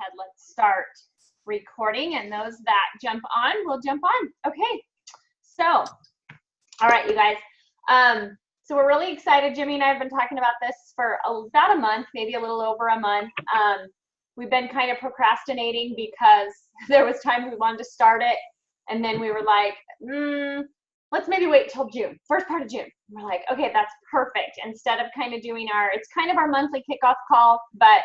ahead. Let's start recording, and those that jump on will jump on. Okay, so all right, you guys. So we're really excited. Jimmy and I have been talking about this for about a month, maybe a little over a month. We've been kind of procrastinating because there was time we wanted to start it, and then we were like, let's maybe wait till June, first part of June. We're like, okay, that's perfect. Instead of kind of doing it's kind of our monthly kickoff call, but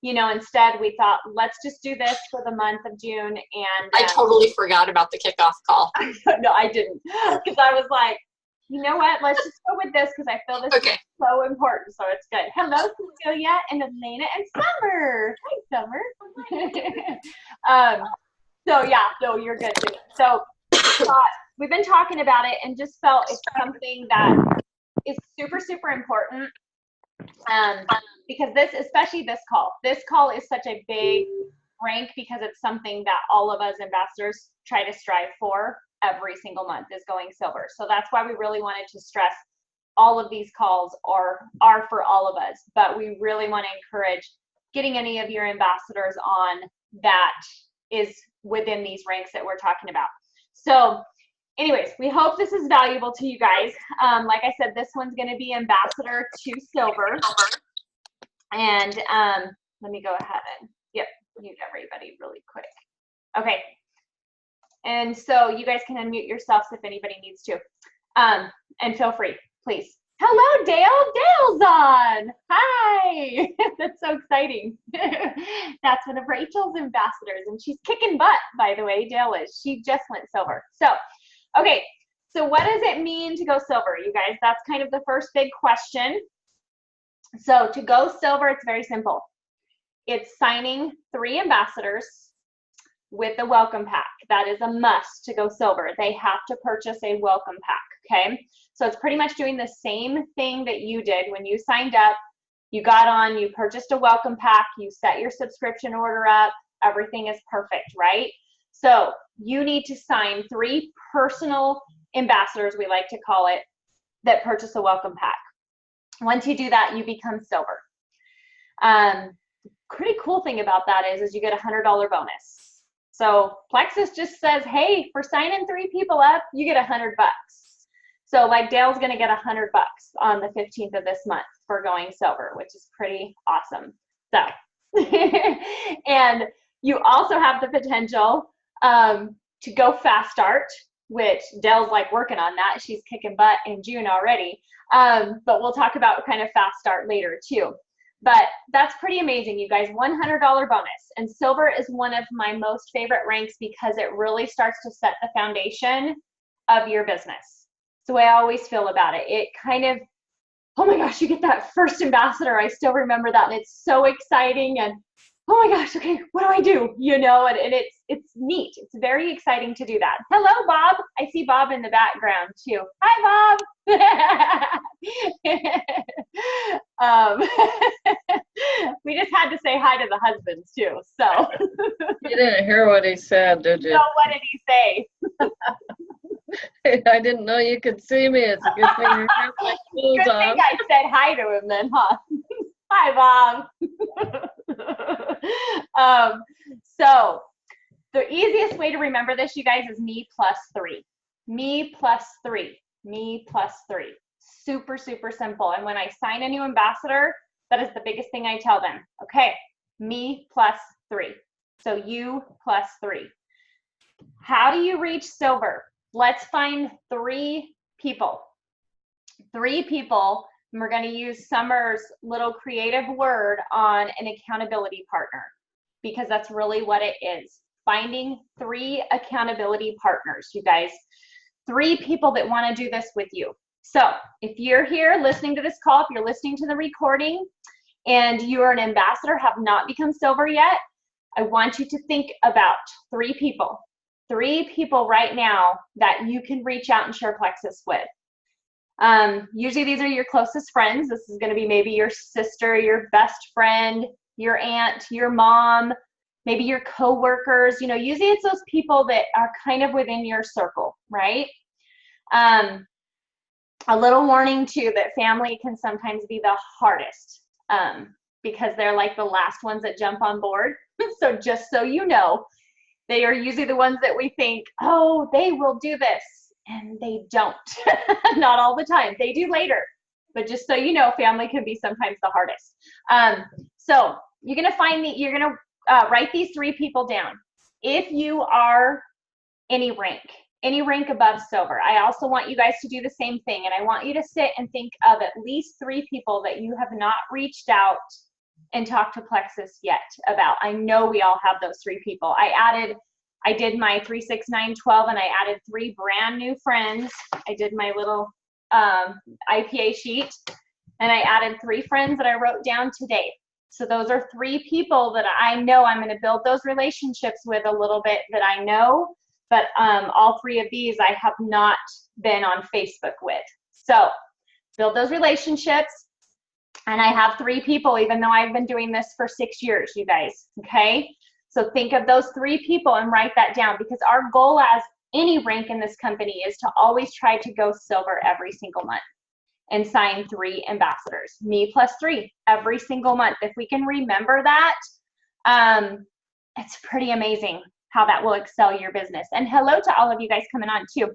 you know, instead we thought, let's just do this for the month of June. And I totally forgot about the kickoff call. No, I didn't, because I was like, you know what, let's just go with this because I feel this is so important, so it's good. Hello, Cecilia and Elena and Summer. Hi, Summer. So yeah, no, you're good. So we've been talking about it and just felt it's something that is super, super important. Because especially this call is such a big rank because it's something that all of us ambassadors try to strive for every single month, is going silver. So that's why we really wanted to stress all of these calls are for all of us, but we really want to encourage getting any of your ambassadors on that is within these ranks that we're talking about. So anyways, we hope this is valuable to you guys. Like I said, this one's going to be ambassador to silver. And let me go ahead and mute everybody really quick. Okay. And so you guys can unmute yourselves if anybody needs to. And feel free, please. Hello, Dale. Dale's on. Hi. That's so exciting. That's one of Rachel's ambassadors, and she's kicking butt, by the way. Dale is. She just went silver. So, okay. So what does it mean to go silver, you guys? That's kind of the first big question. So to go silver, it's very simple. It's signing 3 ambassadors with a welcome pack. That is a must to go silver. They have to purchase a welcome pack, okay? So it's pretty much doing the same thing that you did when you signed up. You got on, you purchased a welcome pack, you set your subscription order up, everything is perfect, right? So you need to sign 3 personal ambassadors, we like to call it, that purchase a welcome pack. Once you do that, you become silver. Pretty cool thing about that is you get a $100 bonus. So Plexus just says, hey, for signing 3 people up, you get $100. So like Dale's gonna get $100 on the 15th of this month for going silver, which is pretty awesome. So, and you also have the potential to go fast start, which Dale's like working on that. She's kicking butt in June already. But we'll talk about kind of fast start later too. But that's pretty amazing, you guys. $100 bonus. And silver is one of my most favorite ranks because it really starts to set the foundation of your business. It's the way I always feel about it. It kind of, oh my gosh, you get that first ambassador. I still remember that, and it's so exciting. And oh my gosh, okay, what do I do? You know, and it's neat. It's very exciting to do that. Hello, Bob. I see Bob in the background too. Hi, Bob. We just had to say hi to the husbands too. So you didn't hear what he said, did you? No, what did he say? I didn't know you could see me. It's a good thing you have my clothes Good on. thing I said hi to him then, huh? Hi, Bob. So the easiest way to remember this, you guys, is me plus 3. Me plus 3. Me plus 3. Super, super simple. And when I sign a new ambassador, that is the biggest thing I tell them. Okay, me plus 3. So you plus 3. How do you reach silver? Let's find 3 people. 3 people. And we're going to use Summer's little creative word on an accountability partner, because that's really what it is. Finding 3 accountability partners, you guys. 3 people that want to do this with you. So if you're here listening to this call, if you're listening to the recording and you're an ambassador, have not become silver yet, I want you to think about 3 people. 3 people right now that you can reach out and share Plexus with. Usually these are your closest friends. This is going to be maybe your sister, your best friend, your aunt, your mom, maybe your coworkers. You know, usually it's those people that are kind of within your circle, right? A little warning too, that family can sometimes be the hardest because they're like the last ones that jump on board. So just so you know, they are usually the ones that we think, oh, they will do this. And they don't. Not all the time. They do later. But just so you know, family can be sometimes the hardest. So you're going to you're going to write these 3 people down. If you are any rank above silver, I also want you guys to do the same thing. And I want you to sit and think of at least 3 people that you have not reached out and talked to Plexus yet about. I know we all have those 3 people. I did my 3, 6, 9, 12, and I added 3 brand new friends. I did my little IPA sheet, and I added 3 friends that I wrote down today. So those are 3 people that I know I'm going to build those relationships with a little bit that I know, but all 3 of these I have not been on Facebook with. So build those relationships, and I have 3 people, even though I've been doing this for 6 years, you guys, okay? So think of those 3 people and write that down, because our goal as any rank in this company is to always try to go silver every single month and sign 3 ambassadors, me plus 3 every single month. If we can remember that, it's pretty amazing how that will excel your business. And hello to all of you guys coming on too.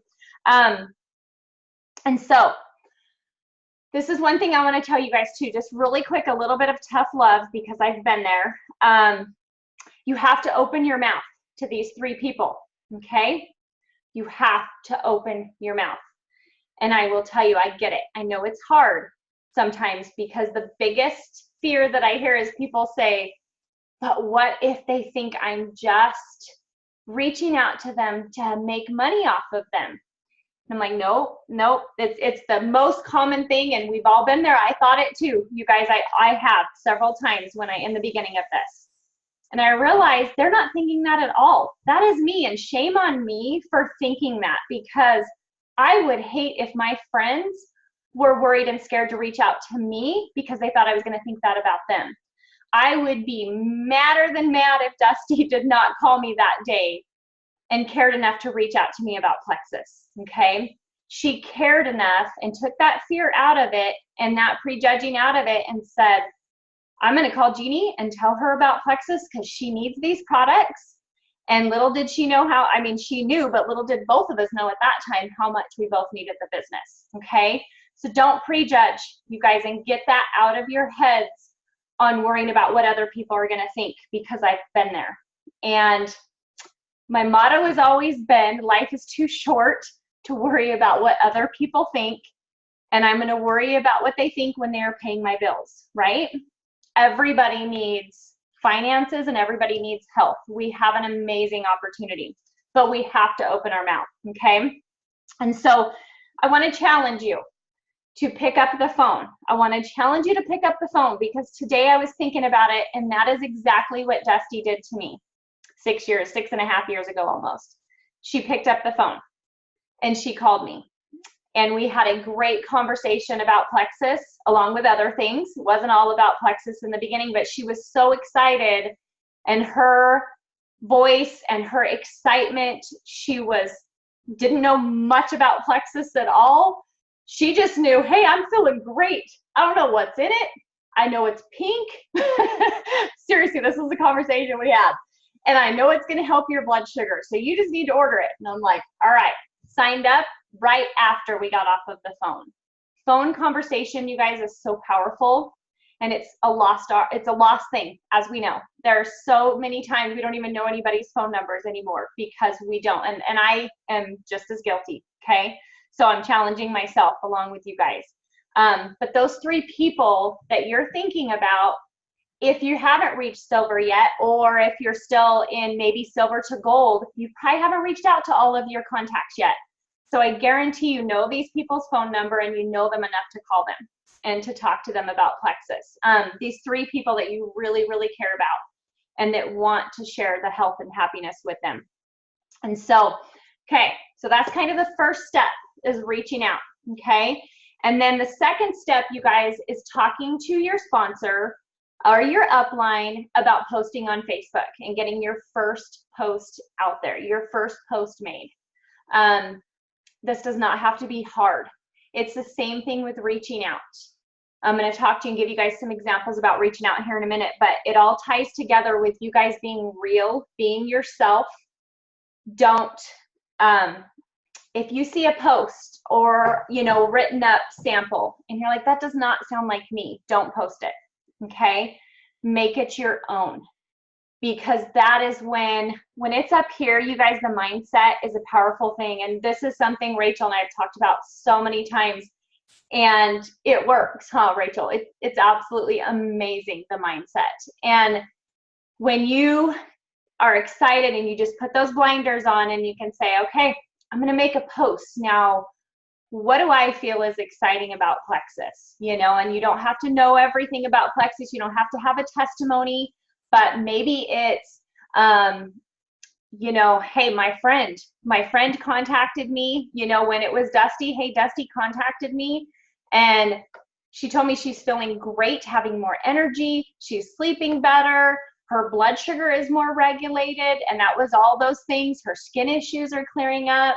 And so this is one thing I want to tell you guys too, just really quick, a little bit of tough love, because I've been there. You have to open your mouth to these 3 people, okay? You have to open your mouth. And I will tell you, I get it. I know it's hard sometimes, because the biggest fear that I hear is people say, but what if they think I'm just reaching out to them to make money off of them? And I'm like, nope. It's the most common thing, and we've all been there. I thought it too. You guys, I have several times in the beginning of this. And I realized they're not thinking that at all. That is me, and shame on me for thinking that, because I would hate if my friends were worried and scared to reach out to me because they thought I was going to think that about them. I would be madder than mad if Dusty did not call me that day and cared enough to reach out to me about Plexus, okay? She cared enough and took that fear out of it and that prejudging out of it and said, I'm going to call Jeannie and tell her about Plexus because she needs these products. And little did she know she knew, but little did both of us know at that time how much we both needed the business, okay? So don't prejudge, you guys, and get that out of your heads on worrying about what other people are going to think, because I've been there. And my motto has always been, life is too short to worry about what other people think, and I'm going to worry about what they think when they are paying my bills, right? Everybody needs finances and everybody needs health. We have an amazing opportunity, but we have to open our mouth, okay? And so I want to challenge you to pick up the phone. I want to challenge you to pick up the phone, because today I was thinking about it, and that is exactly what Dusty did to me 6.5 years ago almost. She picked up the phone and she called me. And we had a great conversation about Plexus, along with other things. It wasn't all about Plexus in the beginning, but she was so excited, and her voice and her excitement, didn't know much about Plexus at all. She just knew, hey, I'm feeling great. I don't know what's in it. I know it's pink. Seriously, this was the conversation we had. And I know it's going to help your blood sugar, so you just need to order it. And I'm like, all right, signed up. Right after we got off of the phone. Phone conversation, you guys, is so powerful, and it's a lost thing, as we know. There are so many times we don't even know anybody's phone numbers anymore because we don't, and I am just as guilty, okay? So I'm challenging myself along with you guys. But those 3 people that you're thinking about, if you haven't reached silver yet, or if you're still in maybe silver to gold, you probably haven't reached out to all of your contacts yet. So I guarantee you know these people's phone number, and you know them enough to call them and to talk to them about Plexus. These 3 people that you really, really care about and that want to share the health and happiness with them. And so, okay, so that's kind of the first step, is reaching out, okay? And then the second step, you guys, is talking to your sponsor or your upline about posting on Facebook and getting your first post out there, your first post made. This does not have to be hard. It's the same thing with reaching out. I'm going to talk to you and give you guys some examples about reaching out here in a minute, but it all ties together with you guys being real, being yourself. Don't, if you see a post or, you know, written up sample and you're like, that does not sound like me, don't post it, okay? Make it your own, because that is when it's up here, you guys, the mindset is a powerful thing. And this is something Rachel and I have talked about so many times, and it works, huh, Rachel? It's absolutely amazing, the mindset. And when you are excited and you just put those blinders on and you can say, okay, I'm going to make a post now. What do I feel is exciting about Plexus? You know, and you don't have to know everything about Plexus. You don't have to have a testimony, but maybe it's, you know, hey, my friend contacted me, you know, when it was Dusty. Hey, Dusty contacted me and she told me she's feeling great, having more energy. She's sleeping better. Her blood sugar is more regulated. And that was all those things. Her skin issues are clearing up.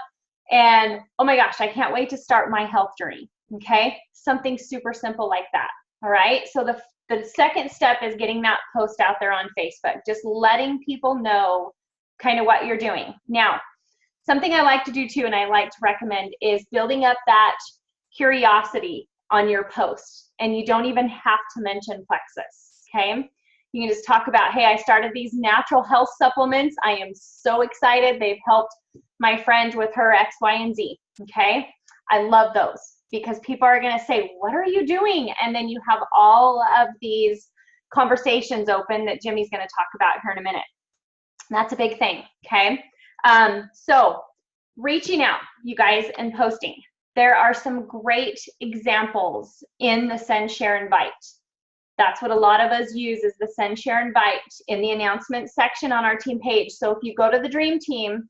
And oh my gosh, I can't wait to start my health journey. Okay. Something super simple like that. All right. So the second step is getting that post out there on Facebook, just letting people know kind of what you're doing. Now, something I like to do too, and I like to recommend, is building up that curiosity on your post. And you don't even have to mention Plexus. Okay. You can just talk about, hey, I started these natural health supplements. I am so excited. They've helped my friend with her X, Y, and Z. Okay. I love those because people are going to say, what are you doing? And then you have all of these conversations open that Jimmy's going to talk about here in a minute. That's a big thing. Okay. So reaching out, you guys, and posting. There are some great examples in the Send, Share, Invite. That's what a lot of us use, is the Send, Share, Invite in the announcement section on our team page. So if you go to the Dream Team,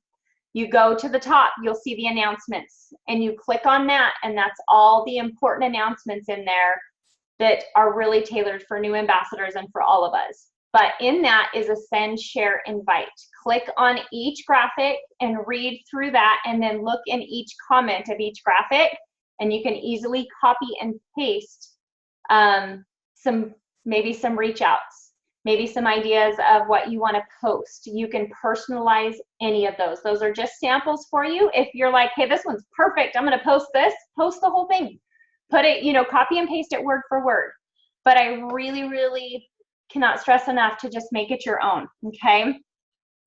you go to the top, you'll see the announcements, and you click on that, and that's all the important announcements in there that are really tailored for new ambassadors and for all of us. But in that is a Send, Share, Invite. Click on each graphic and read through that, and then look in each comment of each graphic, and you can easily copy and paste maybe some reach outs, maybe some ideas of what you want to post. You can personalize any of those. Those are just samples for you. If you're like, hey, this one's perfect, I'm going to post this, post the whole thing. Put it, you know, copy and paste it word for word. But I really, really cannot stress enough to just make it your own, okay?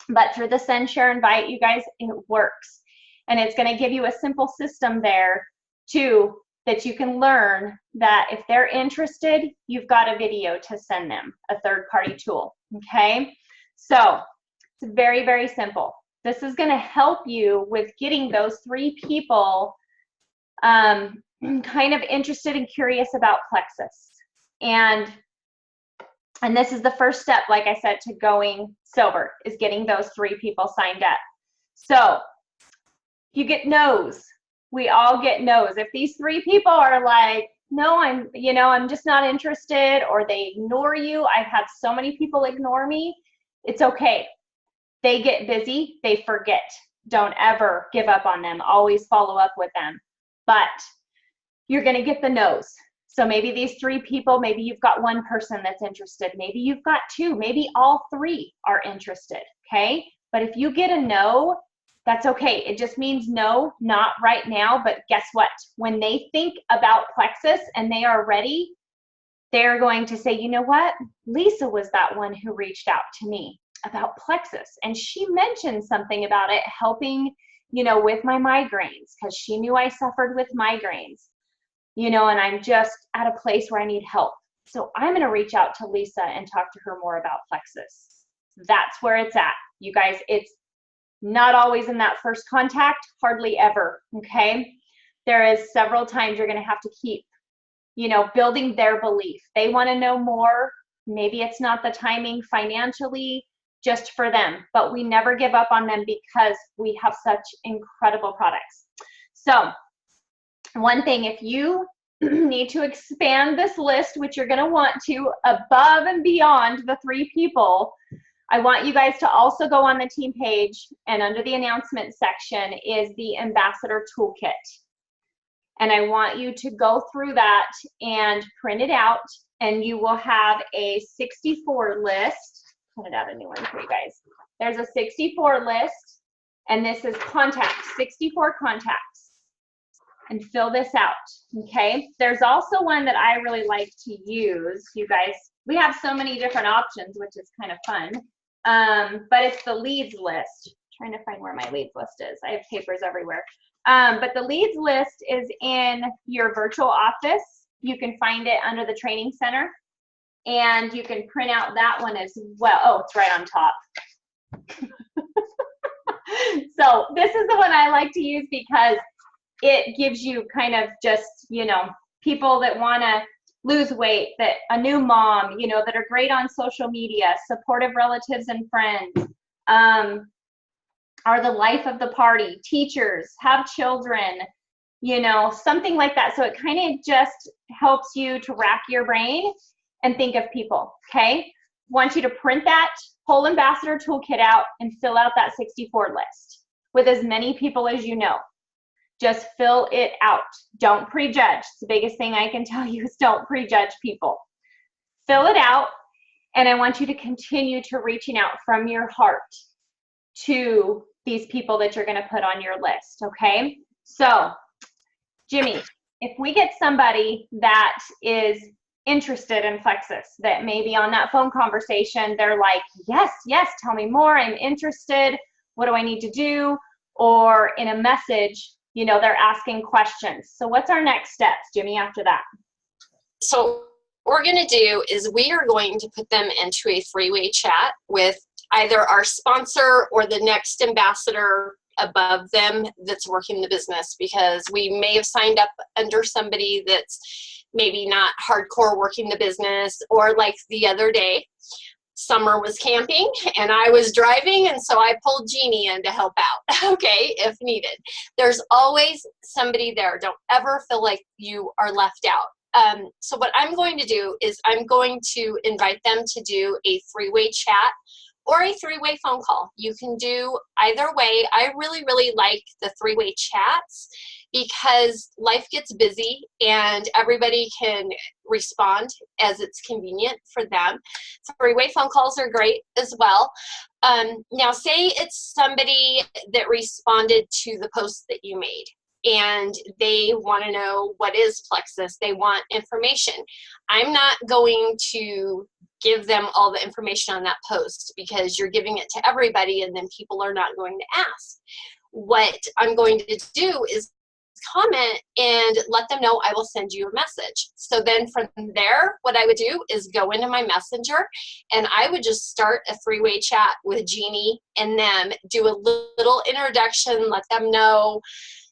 But through the Send, Share, Invite, you guys, it works. And it's going to give you a simple system there too, that you can learn that if they're interested, you've got a video to send them, a third-party tool, okay? So it's very, very simple. This is going to help you with getting those 3 people kind of interested and curious about Plexus. And this is the first step, like I said, to going silver, is getting those 3 people signed up. So you get no's. We all get no's. If these 3 people are like, no, I'm just not interested, or they ignore you. I've had so many people ignore me. It's okay. They get busy. They forget. Don't ever give up on them. Always follow up with them. But you're going to get the no's. So maybe these 3 people, maybe you've got 1 person that's interested. Maybe you've got 2. Maybe all 3 are interested. Okay. But if you get a no, that's okay. It just means no, not right now. But guess what? When they think about Plexus and they are ready, they're going to say, you know what? Lisa was that one who reached out to me about Plexus. And she mentioned something about it helping, you know, with my migraines, because she knew I suffered with migraines, you know, and I'm just at a place where I need help. So I'm going to reach out to Lisa and talk to her more about Plexus. That's where it's at. You guys, it's not always in that first contact, hardly ever, okay? There is several times you're going to have to keep, you know, building their belief. They want to know more. Maybe it's not the timing financially just for them, but we never give up on them because we have such incredible products. So one thing, if you need to expand this list, which you're going to want to, above and beyond the 3 people, I want you guys to also go on the team page, and under the announcement section is the Ambassador Toolkit. And I want you to go through that and print it out, and you will have a 64 list. Printed out a new one for you guys. There's a 64 list, and this is contacts, 64 contacts. And fill this out, okay? There's also one that I really like to use, you guys. We have so many different options, which is kind of fun. But it's the leads list. I'm trying to find where my leads list is. I have papers everywhere. But the leads list is in your virtual office. You can find it under the training center, and you can print out that one as well. Oh, it's right on top. So this is the one I like to use because it gives you kind of just, you know, people that want to lose weight, that a new mom, you know, that are great on social media, supportive relatives and friends, are the life of the party, teachers, have children, you know, something like that. So it kind of just helps you to rack your brain and think of people, okay? Want you to print that whole ambassador toolkit out and fill out that 64 list with as many people as you know. Just fill it out. Don't prejudge. The biggest thing I can tell you is don't prejudge people. Fill it out, and I want you to continue to reaching out from your heart to these people that you're going to put on your list, okay? So, Jimmy, if we get somebody that is interested in Plexus, that maybe on that phone conversation, they're like, yes, yes, tell me more, I'm interested, what do I need to do? Or in a message, you know, they're asking questions. So what's our next steps, Jimmy, after that? So what we're going to do is we are going to put them into a three-way chat with either our sponsor or the next ambassador above them that's working the business, because we may have signed up under somebody that's maybe not hardcore working the business. Or like the other day, Summer was camping and I was driving, and so I pulled Jeannie in to help out, okay, if needed. There's always somebody there. Don't ever feel like you are left out. So what I'm going to do is I'm going to invite them to do a three-way chat or a three-way phone call. You can do either way. I really, really like the three-way chats because life gets busy and everybody can respond as it's convenient for them. Three-way phone calls are great as well. Now, say it's somebody that responded to the post that you made and they want to know what is Plexus. They want information. I'm not going to give them all the information on that post because you're giving it to everybody and then people are not going to ask. What I'm going to do is comment and let them know I will send you a message. So then from there, what I would do is go into my messenger and I would just start a three-way chat with Jeannie and them, do a little introduction, let them know,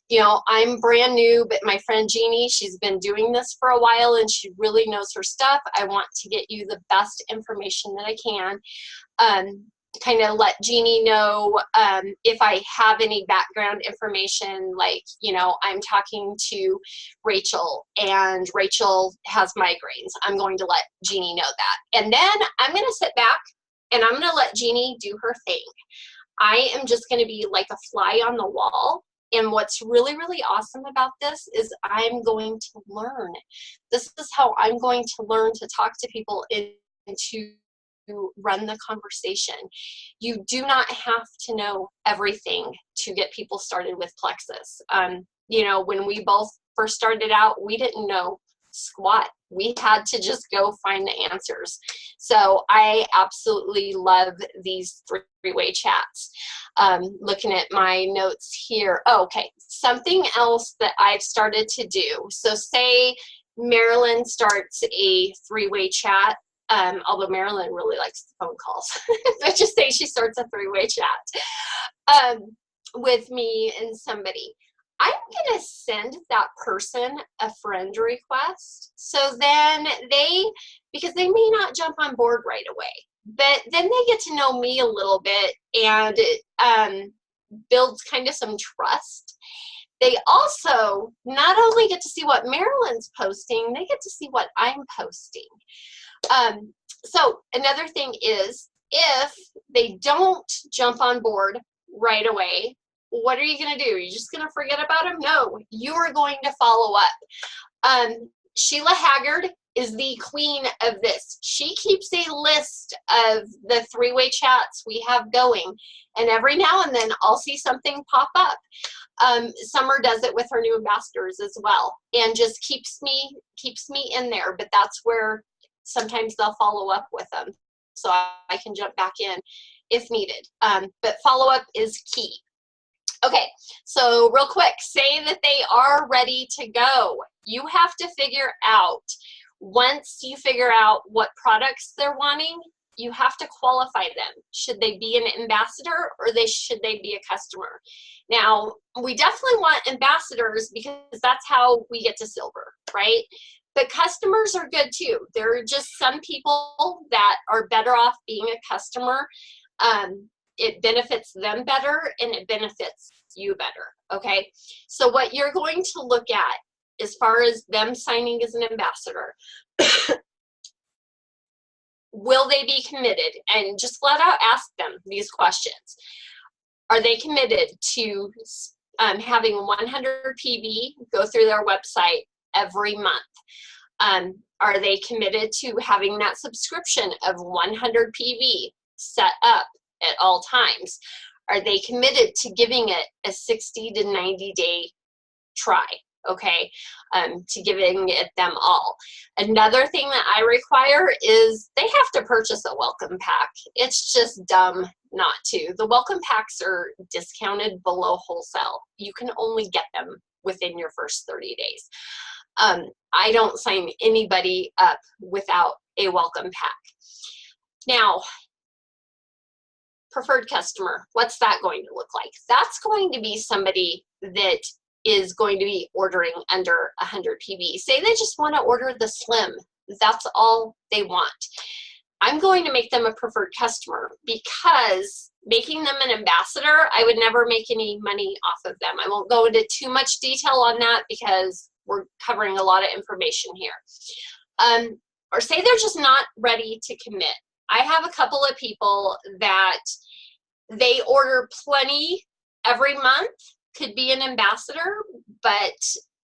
you know, I'm brand new, but my friend Jeannie, she's been doing this for a while and she really knows her stuff. I want to get you the best information that I can. Kind of let Jeannie know if I have any background information, like, you know, I'm talking to Rachel and Rachel has migraines. I'm going to let Jeannie know that. And then I'm going to sit back and I'm going to let Jeannie do her thing. I am just going to be like a fly on the wall. And what's really, really awesome about this is I'm going to learn. This is how I'm going to learn to talk to people and to run the conversation. You do not have to know everything to get people started with Plexus. You know, when we both first started out, we didn't know squat. We had to just go find the answers. So I absolutely love these three-way chats. Looking at my notes here. Oh, okay, something else that I've started to do. So say Marilyn starts a three-way chat, although Marilyn really likes the phone calls. But just say she starts a three-way chat with me and somebody. I'm going to send that person a friend request. So then because they may not jump on board right away, but then they get to know me a little bit and it builds kind of some trust. They also not only get to see what Marilyn's posting, they get to see what I'm posting. So another thing is, if they don't jump on board right away, what are you going to do? Are you just going to forget about them? No, you are going to follow up. Sheila Haggard is the queen of this. She keeps a list of the three-way chats we have going, and every now and then I'll see something pop up. Summer does it with her new ambassadors as well, and just keeps me in there. But that's where sometimes they'll follow up with them, so I can jump back in if needed. But follow up is key. Okay, so real quick, say that they are ready to go. You have to figure out, once you figure out what products they're wanting, you have to qualify them. Should they be an ambassador, or should they be a customer? Now, we definitely want ambassadors because that's how we get to silver, right? But customers are good too. There are just some people that are better off being a customer. It benefits them better and it benefits you better, okay? So what you're going to look at as far as them signing as an ambassador, will they be committed? And just flat out ask them these questions. Are they committed to having 100 PV go through their website every month? Are they committed to having that subscription of 100 PV set up at all times? Are they committed to giving it a 60 to 90 day try? Okay, to giving it them all. Another thing that I require is they have to purchase a welcome pack. It's just dumb not to. The welcome packs are discounted below wholesale. You can only get them within your first 30 days. I don't sign anybody up without a welcome pack. Now, preferred customer, what's that going to look like? That's going to be somebody that is going to be ordering under 100 PV. Say they just want to order the slim. That's all they want. I'm going to make them a preferred customer, because making them an ambassador, I would never make any money off of them. I won't go into too much detail on that because we're covering a lot of information here. Or say they're just not ready to commit. I have a couple of people that they order plenty every month, could be an ambassador, but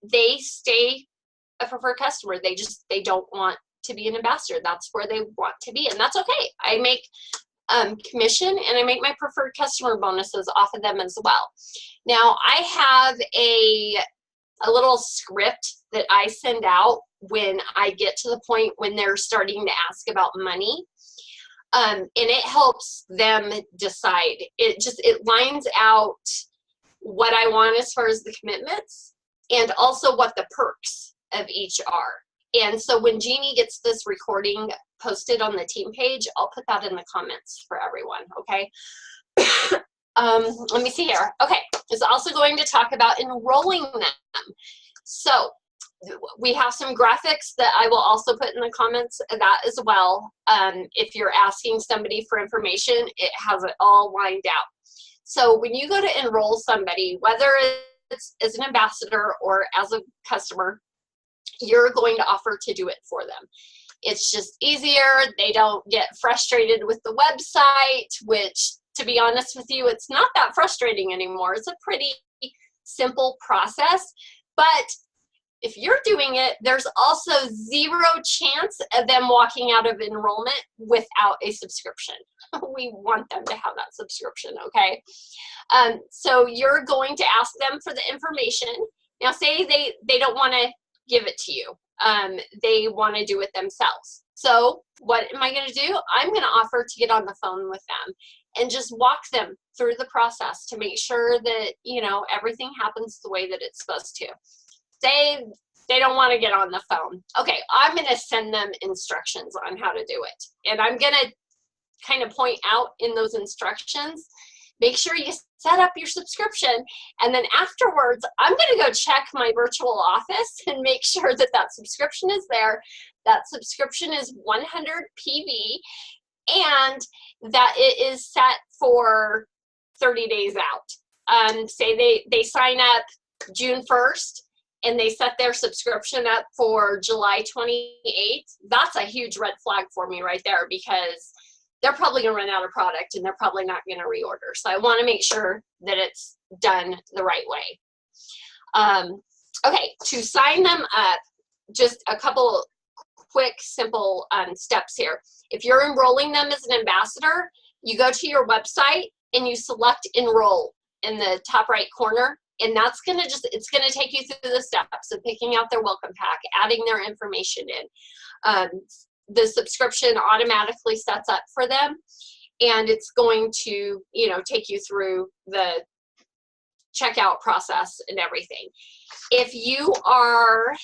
they stay a preferred customer. They don't want to be an ambassador. That's where they want to be, and that's okay. I make commission, and I make my preferred customer bonuses off of them as well. Now, I have a little script that I send out when I get to the point when they're starting to ask about money. And it helps them decide. It lines out what I want as far as the commitments, and also what the perks of each are. And so when Jeannie gets this recording posted on the team page, I'll put that in the comments for everyone, okay? Let me see here. Okay, it's also going to talk about enrolling them. So we have some graphics that I will also put in the comments of that as well. If you're asking somebody for information, it has it all lined out. So when you go to enroll somebody, whether it's as an ambassador or as a customer, you're going to offer to do it for them. It's just easier. They don't get frustrated with the website, which, to be honest with you, it's not that frustrating anymore. It's a pretty simple process. But if you're doing it, there's also zero chance of them walking out of enrollment without a subscription. We want them to have that subscription, okay? So you're going to ask them for the information. Now, say they don't want to give it to you. They want to do it themselves. So what am I going to do? I'm going to offer to get on the phone with them and just walk them through the process to make sure that, you know, everything happens the way that it's supposed to. Say they don't want to get on the phone. Okay, I'm going to send them instructions on how to do it. And I'm going to kind of point out in those instructions, make sure you set up your subscription. And then afterwards, I'm going to go check my virtual office and make sure that that subscription is there. That subscription is 100 PV and that it is set for 30 days out. Say they sign up June 1st and they set their subscription up for July 28th. That's a huge red flag for me right there, because they're probably going to run out of product and they're probably not going to reorder. So I want to make sure that it's done the right way. Okay, to sign them up, just a couple quick, simple steps here. If you're enrolling them as an ambassador, you go to your website and you select enroll in the top right corner, and that's gonna it's gonna take you through the steps of picking out their welcome pack, adding their information in. The subscription automatically sets up for them, and it's going to, you know, take you through the checkout process and everything. If you are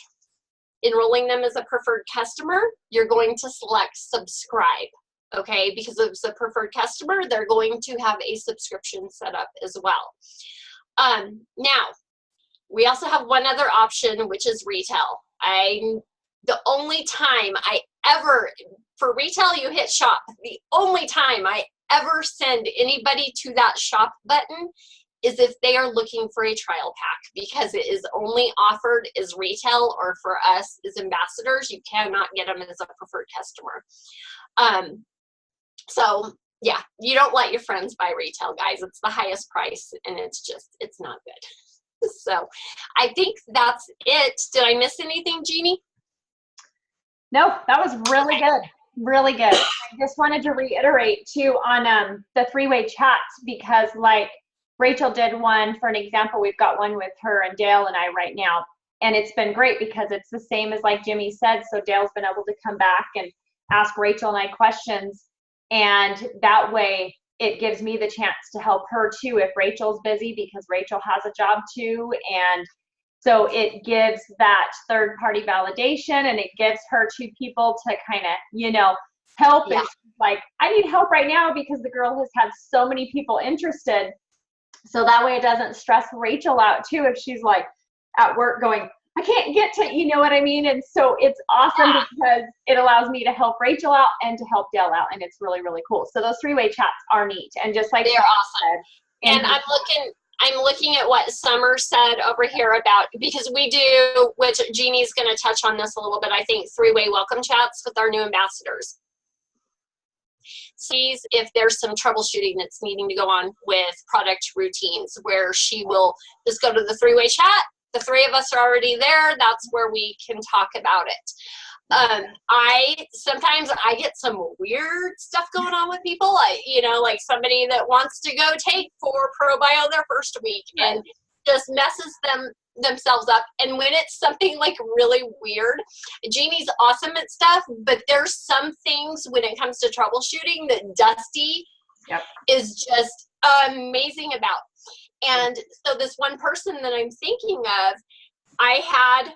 enrolling them as a preferred customer, you're going to select subscribe, okay? Because if it's a preferred customer, they're going to have a subscription set up as well. Now, we also have one other option, which is retail. The only time I ever, for retail, you hit shop. The only time I ever send anybody to that shop button is if they are looking for a trial pack, because it is only offered as retail, or for us as ambassadors, you cannot get them as a preferred customer. So yeah, you don't let your friends buy retail, guys. It's the highest price, and it's not good. So I think that's it. Did I miss anything, Jeannie? Nope, that was really good. Really good. I just wanted to reiterate too on the three-way chats, because like Rachel did one, for an example, we've got one with her and Dale and I right now, and it's been great because it's the same as like Jimmy said. So Dale's been able to come back and ask Rachel and I questions, and that way it gives me the chance to help her too if Rachel's busy, because Rachel has a job too. And so it gives that third party validation, and it gives her two people to kind of, you know, help. Yeah. And she's like, I need help right now because the girl has had so many people interested. So that way it doesn't stress Rachel out too if she's like at work going, I can't get to, you know what I mean? And so it's awesome because it allows me to help Rachel out and to help Dale out, and it's really, really cool. So those three-way chats are neat, and just like they're awesome. Said, and I'm looking at what Summer said over here about, because we do, which Jeannie's going to touch on this a little bit, I think, three-way welcome chats with our new ambassadors. Sees if there's some troubleshooting that's needing to go on with product routines, where she will just go to the three-way chat. The three of us are already there. That's where we can talk about it. Sometimes I get some weird stuff going on with people. You know, like somebody that wants to go take 4 ProBio their first week and just messes themselves up. And when it's something like really weird, Jeannie's awesome at stuff, but there's some things when it comes to troubleshooting that Dusty is just amazing about. And so this one person that I'm thinking of, I had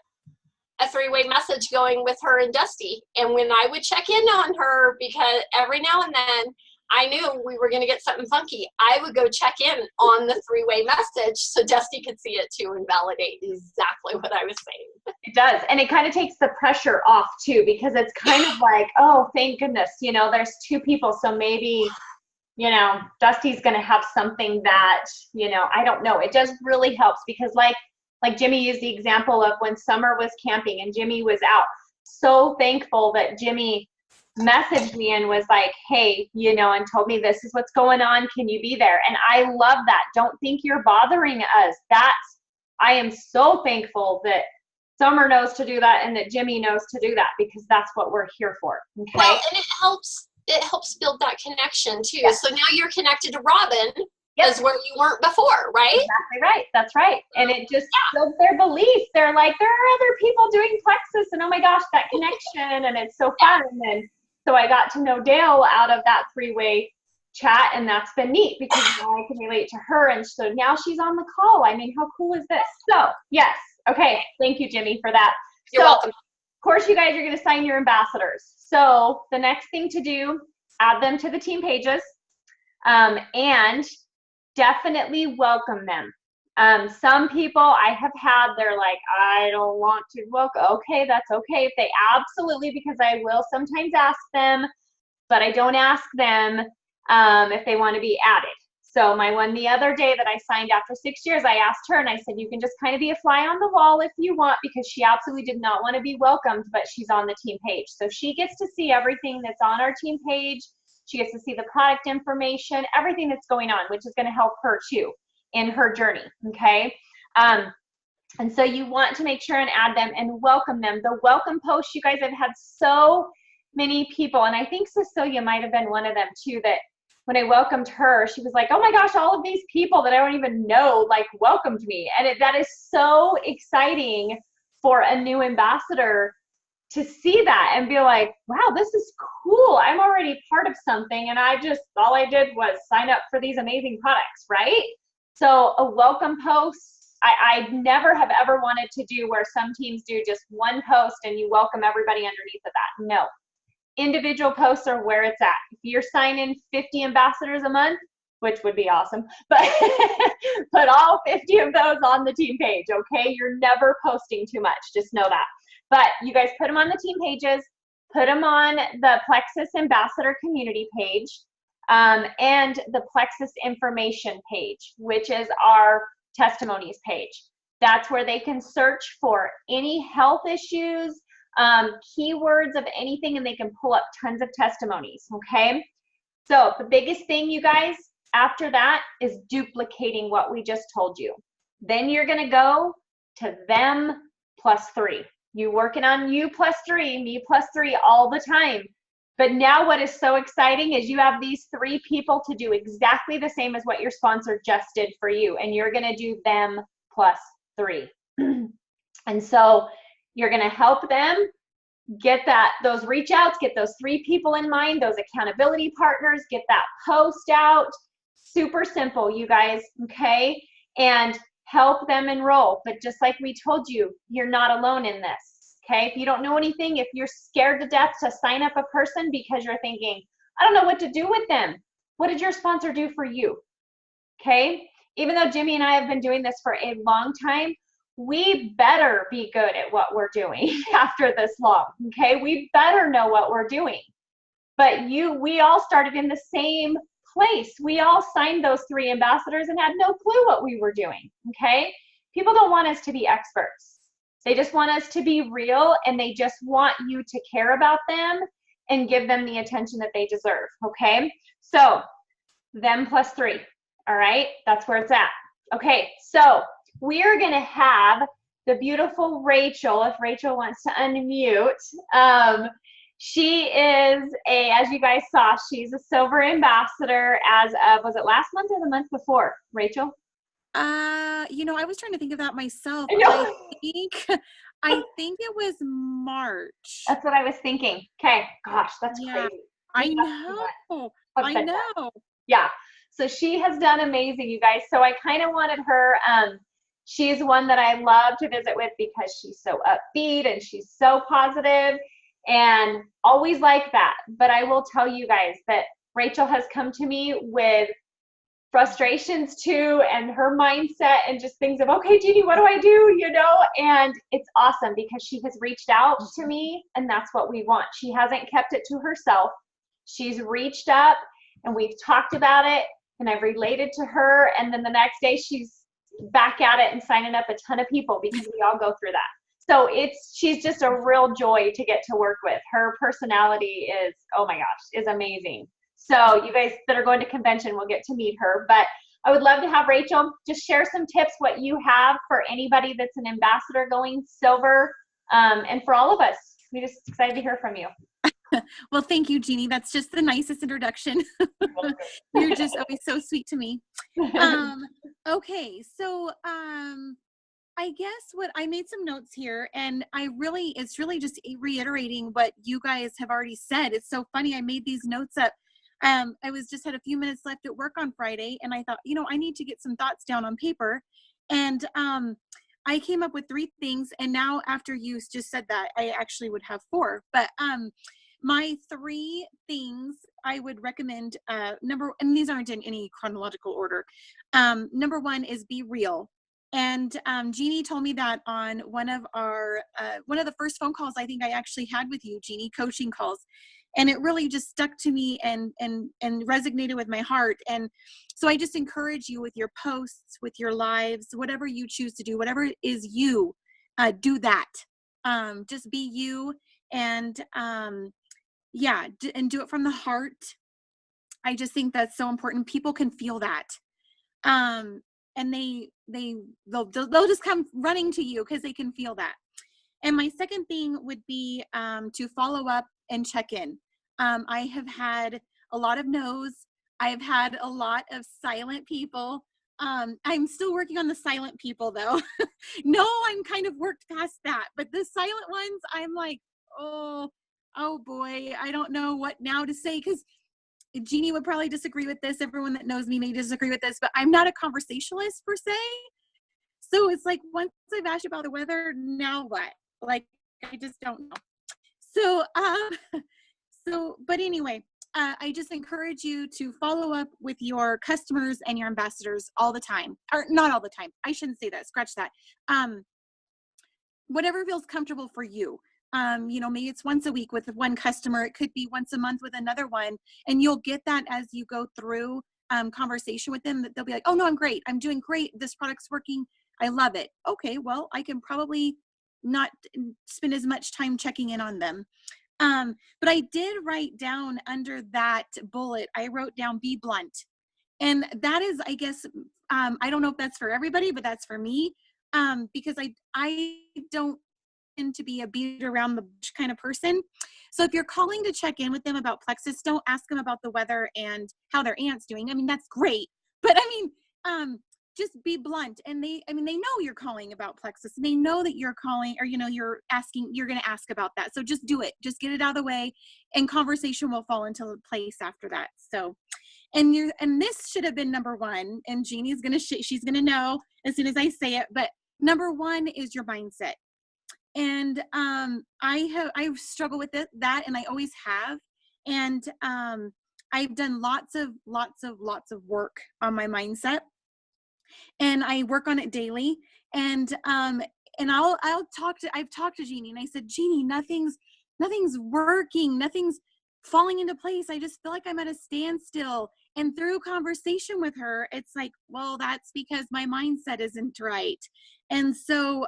a three-way message going with her and Dusty. And when I would check in on her, because every now and then I knew we were going to get something funky, I would go check in on the three-way message so Dusty could see it too and validate exactly what I was saying. It does. And it kind of takes the pressure off too, because it's kind of like, oh, thank goodness, you know, there's 2 people. So maybe, you know, Dusty's going to have something that, you know, I don't know. It just really helps, because like Jimmy used the example of when Summer was camping and Jimmy was out. So thankful that Jimmy messaged me and was like, hey, you know, and told me this is what's going on. Can you be there? And I love that. Don't think you're bothering us. I am so thankful that Summer knows to do that and that Jimmy knows to do that, because that's what we're here for. Okay. Well, and it helps build that connection too. Yeah. So now you're connected to Robin. Is where you weren't before, right? Exactly right. That's right. And it just builds their belief. They're like, there are other people doing Plexus, and oh my gosh, that connection, and it's so fun. And so I got to know Dale out of that three-way chat, and that's been neat because now I can relate to her, and so now she's on the call. I mean, how cool is this? So yes, okay. Thank you, Jimmy, for that. You're welcome. Of course, you guys are going to sign your ambassadors. So the next thing to do, add them to the team pages, and definitely welcome them. Some people I have had, they're like, I don't want to welcome. Okay, that's okay. If they absolutely, because I will sometimes ask them, but I don't ask them if they want to be added. So my one the other day that I signed after 6 years, I asked her and I said, you can just kind of be a fly on the wall if you want, because she absolutely did not want to be welcomed, but she's on the team page. So she gets to see everything that's on our team page. She gets to see the product information, everything that's going on, which is going to help her too in her journey. Okay. And so you want to make sure and add them and welcome them. The welcome post, you guys have had so many people, and I think Cecilia might have been one of them too, that when I welcomed her, she was like, oh my gosh, all of these people that I don't even know like welcomed me. And that is so exciting for a new ambassador to see that and be like, wow, this is cool. I'm already part of something, and all I did was sign up for these amazing products, right? So a welcome post, I never have ever wanted to do where some teams do just one post and you welcome everybody underneath of that. No. Individual posts are where it's at. If you're signing 50 ambassadors a month, which would be awesome, but put all 50 of those on the team page, okay? You're never posting too much, just know that. But you guys put them on the team pages, put them on the Plexus Ambassador Community page, and the Plexus Information page, which is our testimonies page. That's where they can search for any health issues, keywords of anything, and they can pull up tons of testimonies, okay? So the biggest thing, you guys, after that is duplicating what we just told you. Then you're gonna go to them plus 3. You working on you plus 3, me plus 3 all the time. But now what is so exciting is you have these 3 people to do exactly the same as what your sponsor just did for you. And you're gonna do them plus 3. And so you're gonna help them get those reach outs, get those 3 people in mind, those accountability partners, get that post out. Super simple, you guys, okay? And help them enroll. But just like we told you, you're not alone in this, okay? If you don't know anything, if you're scared to death to sign up a person because you're thinking, I don't know what to do with them, what did your sponsor do for you, okay? Even though Jimmy and I have been doing this for a long time, we better be good at what we're doing after this long, okay? We better know what we're doing. But we all started in the same place. We all signed those 3 ambassadors and had no clue what we were doing, okay? People don't want us to be experts. They just want us to be real, and they just want you to care about them and give them the attention that they deserve, okay? So them plus 3, all right? That's where it's at. Okay, so we are gonna have the beautiful Rachel, if Rachel wants to unmute. She is as you guys saw, she's a silver ambassador as of, was it last month or the month before, Rachel? I was trying to think of that myself. I think it was March. That's what I was thinking. Okay, gosh, that's Yeah, crazy. I know. I know. Yeah, so she has done amazing, you guys. So I kind of wanted her, she's one that I love to visit with because she's so upbeat and she's so positive and always like that. But I will tell you guys that Rachel has come to me with frustrations too, and her mindset and just things of, okay, Jeannie, what do I do? And it's awesome because she has reached out to me, and that's what we want. She hasn't kept it to herself. She's reached up and we've talked about it, and I've related to her, and then the next day she's back at it and signing up a ton of people because we all go through that. So she's just a real joy to get to work with. Her personality is, oh my gosh, is amazing. So you guys that are going to convention will get to meet her. But I would love to have Rachel just share some tips, what you have for anybody that's an ambassador going silver, and for all of us. We're just excited to hear from you. Well, thank you, Jeannie. That's just the nicest introduction. You're just always so sweet to me. Okay, so I guess I made some notes here, and it's really just reiterating what you guys have already said. It's so funny. I made these notes up. I had a few minutes left at work on Friday, and I thought, I need to get some thoughts down on paper. And I came up with 3 things, and now after you just said that, I actually would have 4. But my 3 things I would recommend, and these aren't in any chronological order. Number 1 is be real. And Jeannie told me that on one of the first phone calls I think I actually had with you, Jeannie, coaching calls. And it really just stuck to me and resonated with my heart. And so I just encourage you with your posts, with your lives, whatever you choose to do, whatever is you, do that. Just be you, and and do it from the heart. I just think that's so important. People can feel that. And they'll just come running to you because they can feel that. And my second thing would be to follow up and check in. I have had a lot of no's. I've had a lot of silent people. I'm still working on the silent people though. No, I'm kind of worked past that, but the silent ones, I'm like, oh boy, I don't know what now to say, because Jeannie would probably disagree with this. Everyone that knows me may disagree with this, but I'm not a conversationalist per se. So it's like, once I've asked about the weather, now what? Like, I just don't know. So, but anyway, I just encourage you to follow up with your customers and your ambassadors all the time, or not all the time. I shouldn't say that, scratch that. Whatever feels comfortable for you. Maybe it's once a week with one customer. It could be once a month with another one. And you'll get that as you go through conversation with them, that they'll be like, oh no, I'm great. I'm doing great. This product's working. I love it. Okay, well, I can probably not spend as much time checking in on them. But I did write down under that bullet, I wrote down, be blunt. And that is, I guess, I don't know if that's for everybody, but that's for me. Because I don't tend to be a beat around the bush kind of person. So if you're calling to check in with them about Plexus, don't ask them about the weather and how their aunt's doing. I mean, that's great. But I mean, just be blunt. And they know you're calling about Plexus, and they know that you're calling, or, you're going to ask about that. So just do it. Just get it out of the way, and conversation will fall into place after that. So, and this should have been number one, and Jeannie's she's going to know as soon as I say it, but number one is your mindset. And I've struggled with that, and I always have. And I've done lots of work on my mindset, and I work on it daily. And I've talked to Jeannie, and I said, Jeannie, nothing's working, nothing's falling into place. I just feel like I'm at a standstill. And through conversation with her, it's like, well, that's because my mindset isn't right. And so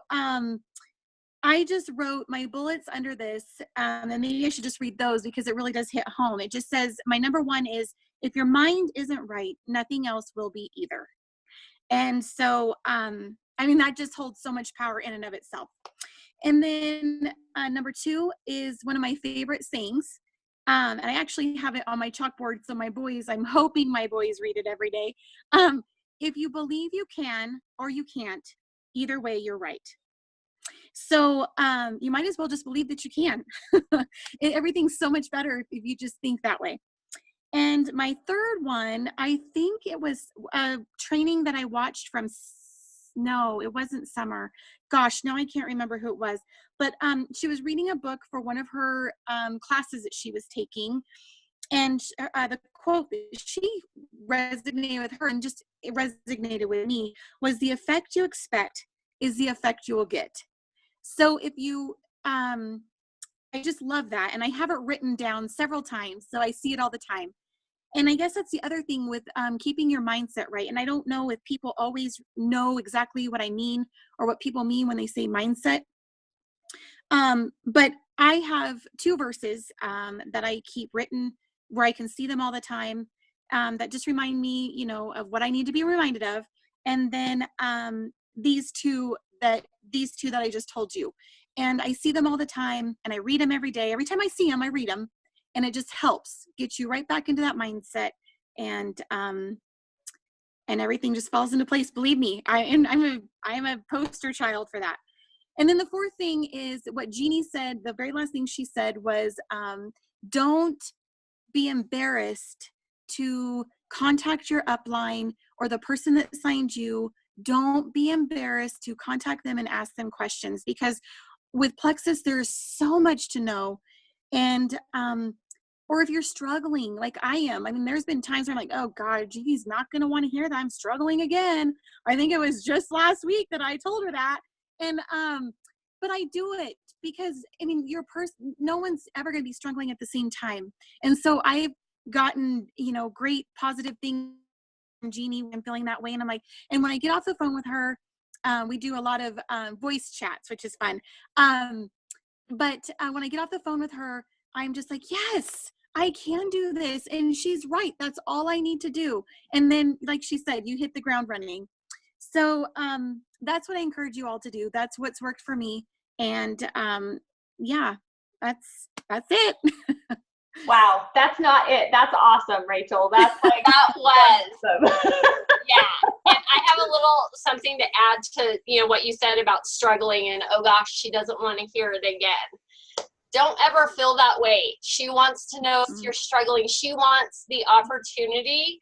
I just wrote my bullets under this, and maybe I should just read those because it really does hit home. It just says, my number one is, if your mind isn't right, nothing else will be either. And so, that just holds so much power in and of itself. And then number two is one of my favorite sayings. And I actually have it on my chalkboard. So I'm hoping my boys read it every day. If you believe you can, or you can't, either way, you're right. So you might as well just believe that you can. Everything's so much better if you just think that way. And my third one, I think it was a training that I watched from, no, it wasn't Summer. Gosh, now I can't remember who it was. But she was reading a book for one of her classes that she was taking. And the quote that she resonated with her, and just it resonated with me, was, the effect you expect is the effect you will get. So if you, I just love that. And I have it written down several times, so I see it all the time. And I guess that's the other thing with keeping your mindset right. And I don't know if people always know exactly what I mean, or what people mean when they say mindset. But I have two verses that I keep written where I can see them all the time, that just remind me, of what I need to be reminded of. And then these two that I just told you. And I see them all the time, and I read them every day. Every time I see them, I read them, and it just helps get you right back into that mindset. And everything just falls into place. Believe me, I am a poster child for that. And then the fourth thing is what Jeannie said. The very last thing she said was, don't be embarrassed to contact your upline or the person that signed you. Don't be embarrassed to contact them and ask them questions, because with Plexus, there's so much to know. And, or if you're struggling like I am, there's been times where I'm like, oh God, Jeannie's not going to want to hear that I'm struggling again. I think it was just last week that I told her that. And, but I do it because, no one's ever going to be struggling at the same time. And so I've gotten, great positive things from Jeannie when I'm feeling that way. And I'm like, and when I get off the phone with her, we do a lot of voice chats, which is fun. But when I get off the phone with her, I'm just like, yes, I can do this. And she's right. That's all I need to do. And then, like she said, you hit the ground running. So that's what I encourage you all to do. That's what's worked for me. And yeah, that's it. Wow, that's not it. That's awesome, Rachel. That's like That was. awesome. Yeah. And I have a little something to add to, what you said about struggling and, oh gosh, she doesn't want to hear it again. Don't ever feel that way. She wants to know if you're struggling. She wants the opportunity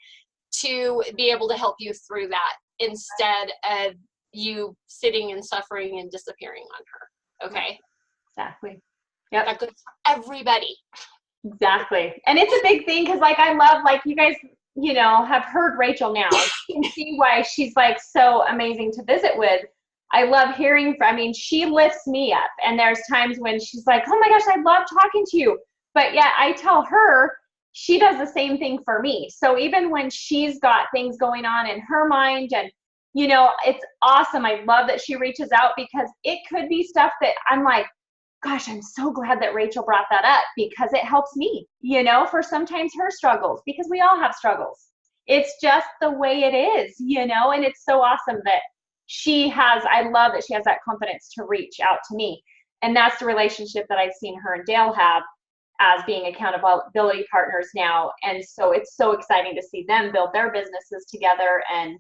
to be able to help you through that instead of you sitting and suffering and disappearing on her. Okay? Exactly. Yep. That goes for everybody. Exactly. And it's a big thing because, like, I love, like, you guys, have heard Rachel now. You can see why she's, like, so amazing to visit with. I love hearing she lifts me up. And there's times when she's like, oh my gosh, I love talking to you. But yet I tell her she does the same thing for me. So even when she's got things going on in her mind and, it's awesome. I love that she reaches out because it could be stuff that I'm like, gosh, I'm so glad that Rachel brought that up because it helps me, for sometimes her struggles, because we all have struggles. It's just the way it is, and it's so awesome that I love that she has that confidence to reach out to me. And that's the relationship that I've seen her and Dale have as being accountability partners now. And so it's so exciting to see them build their businesses together and,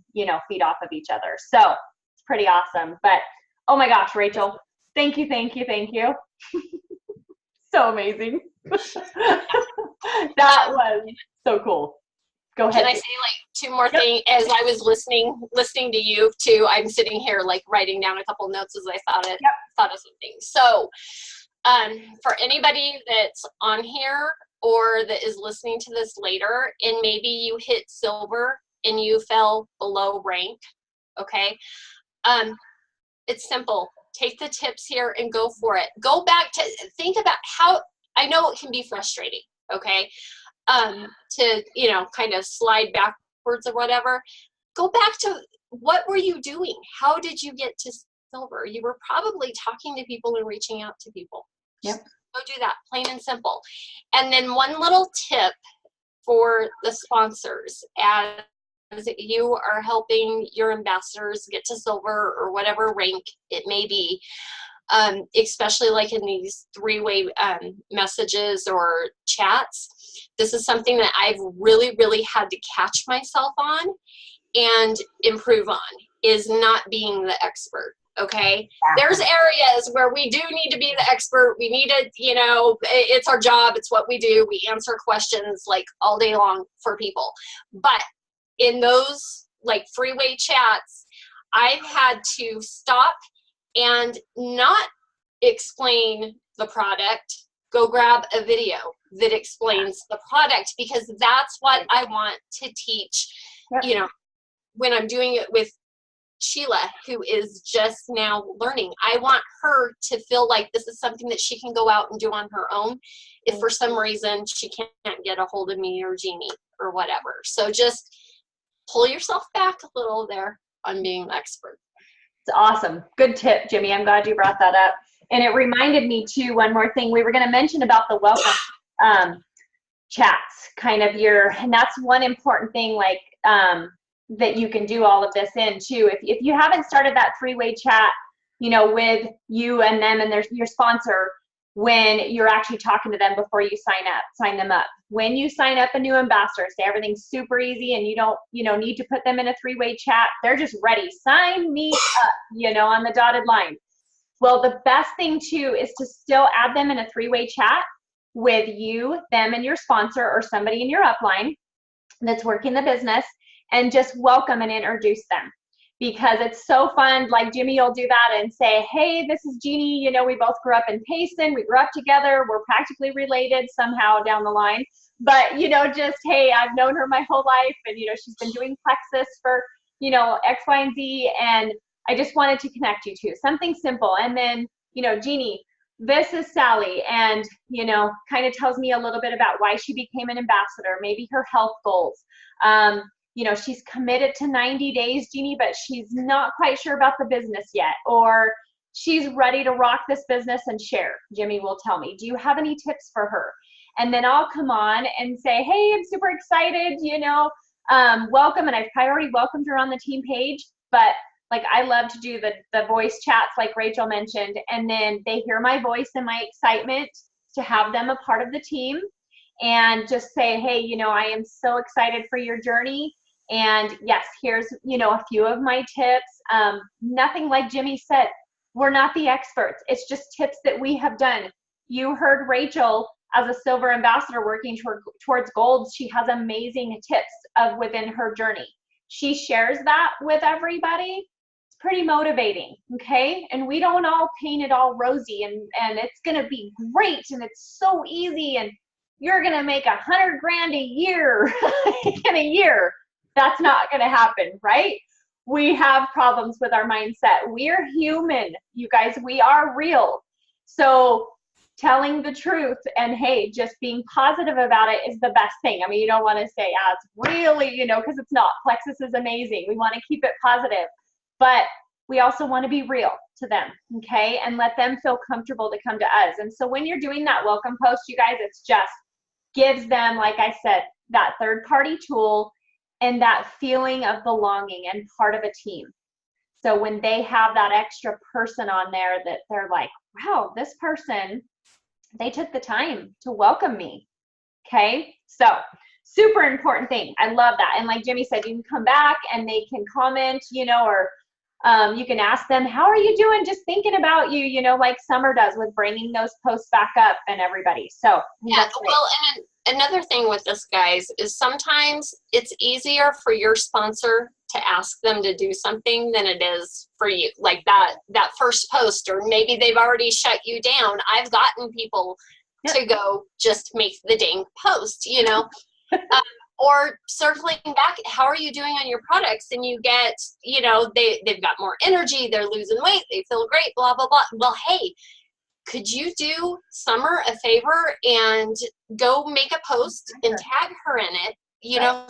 feed off of each other. So it's pretty awesome. But, oh my gosh, Rachel, thank you. So amazing. That was so cool. Go ahead. Can I say two more things? As I was listening to you too, I'm sitting here writing down a couple notes as I thought of something. So for anybody that's on here or that is listening to this later and maybe you hit silver and you fell below rank, okay? It's simple. Take the tips here and go for it. Go back to think about how, I know it can be frustrating, okay? To, kind of slide backwards or whatever. Go back to what were you doing? How did you get to silver? You were probably talking to people and reaching out to people. Yep. Just go do that, plain and simple. And then one little tip for the sponsors as you are helping your ambassadors get to silver or whatever rank it may be, especially in these three-way messages or chats. This is something that I've really, really had to catch myself on and improve on, is not being the expert, okay? There's areas where we do need to be the expert. We need to, it's our job. It's what we do. We answer questions all day long for people. But in those freeway chats, I've had to stop and not explain the product, go grab a video that explains the product, because that's what I want to teach, when I'm doing it with Sheila, who is just now learning. I want her to feel like this is something that she can go out and do on her own if for some reason she can't get a hold of me or Jeannie or whatever. So just pull yourself back a little there on being the expert. It's awesome. Good tip, Jimmy. I'm glad you brought that up. And it reminded me too, one more thing we were going to mention about the welcome chats, and that's one important thing that you can do all of this in too. If you haven't started that three-way chat, with you and them and your sponsor, when you're actually talking to them before you sign them up. When you sign up a new ambassador, say everything's super easy and you don't, need to put them in a three-way chat. They're just ready. Sign me up, on the dotted line. Well, the best thing too is to still add them in a three-way chat with you, them, and your sponsor or somebody in your upline that's working the business, and just welcome and introduce them. Because it's so fun, Jimmy will do that and say, hey, this is Jeannie, we both grew up in Payson, we grew up together, we're practically related somehow down the line, but, just, hey, I've known her my whole life, and, she's been doing Plexus for, X, Y, and Z, and I just wanted to connect you two, something simple. And then, Jeannie, this is Sally, and, kind of tells me a little bit about why she became an ambassador, maybe her health goals. She's committed to 90 days, Jeannie, but she's not quite sure about the business yet, or she's ready to rock this business and share. Jimmy will tell me, do you have any tips for her? And then I'll come on and say, hey, I'm super excited, welcome. And I've probably already welcomed her on the team page, but like I love to do the voice chats like Rachel mentioned, and then they hear my voice and my excitement to have them a part of the team, and just say, hey, I am so excited for your journey. And yes, here's, a few of my tips. Nothing like Jimmy said, we're not the experts. It's just tips that we have done. You heard Rachel as a silver ambassador working towards gold. She has amazing tips within her journey. She shares that with everybody. It's pretty motivating, okay? And we don't all paint it all rosy and it's gonna be great and it's so easy and you're gonna make $100 grand a year in a year. That's not gonna happen, right? We have problems with our mindset. We're human, you guys, we are real. So telling the truth and hey, just being positive about it is the best thing. I mean, you don't want to say, it's really, because it's not. Plexus is amazing. We want to keep it positive, but we also want to be real to them, okay? And let them feel comfortable to come to us. And so when you're doing that welcome post, you guys, it's just gives them, like I said, that third-party tool and that feeling of belonging and part of a team. So when they have that extra person on there that they're like, wow, this person, they took the time to welcome me, okay? So super important thing. I love that. And like Jimmy said, you can come back and they can comment, or you can ask them, how are you doing? Just thinking about you, like Summer does with bringing those posts back up and everybody. So yeah, well, and another thing with this, guys, is sometimes it's easier for your sponsor to ask them to do something than it is for you. Like that first post, or maybe they've already shut you down. I've gotten people to go just make the dang post, or circling back, how are you doing on your products? And you get, they've got more energy, they're losing weight, they feel great, blah, blah, blah. Well, hey, could you do Summer a favor and go make a post and tag her in it?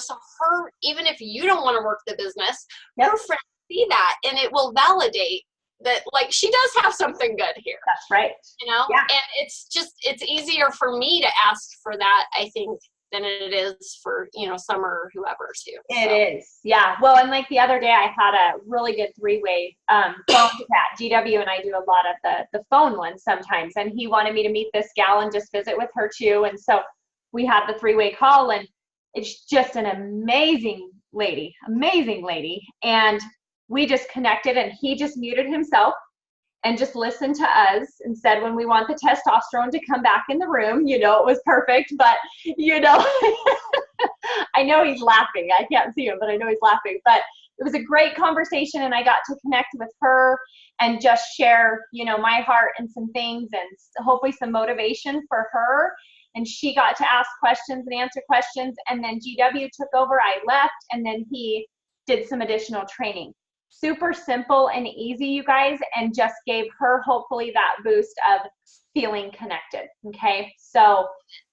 So her, even if you don't want to work the business, her friends see that and it will validate that, like, she does have something good here. That's right. And it's easier for me to ask for that, I think, than it is for, Summer or whoever too. It is. Yeah. Well, and like the other day I had a really good three-way phone chat. GW and I do a lot of the phone ones sometimes, and he wanted me to meet this gal and just visit with her too. And so we had the three-way call, and it's just an amazing lady. And we just connected, and he just muted himself and just listened to us and said, when we want the testosterone to come back in the room, it was perfect, but I know he's laughing. I can't see him, but I know he's laughing. But it was a great conversation, and I got to connect with her and just share, my heart and some things and hopefully some motivation for her. And she got to ask questions and answer questions. And then GW took over, I left, and then he did some additional training. Super simple and easy, you guys, and just gave her hopefully that boost of feeling connected. Okay, so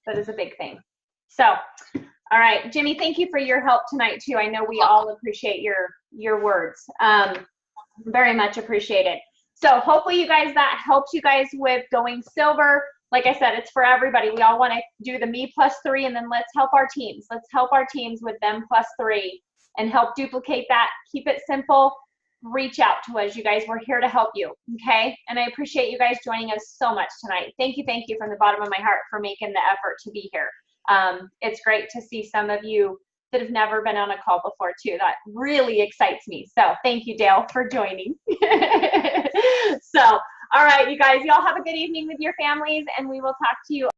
that is a big thing. So, all right, Jimmy, thank you for your help tonight too. I know we all appreciate your words. Very much appreciated. So hopefully you guys, that helps you guys with going silver. Like I said, it's for everybody. We all want to do the me +3, and then let's help our teams. Let's help our teams with them +3 and help duplicate that. Keep it simple. Reach out to us, you guys. We're here to help you, okay? And I appreciate you guys joining us so much tonight. Thank you from the bottom of my heart for making the effort to be here. It's great to see some of you that have never been on a call before too. That really excites me. So thank you, Dale, for joining. So, all right, you guys, y'all have a good evening with your families, and we will talk to you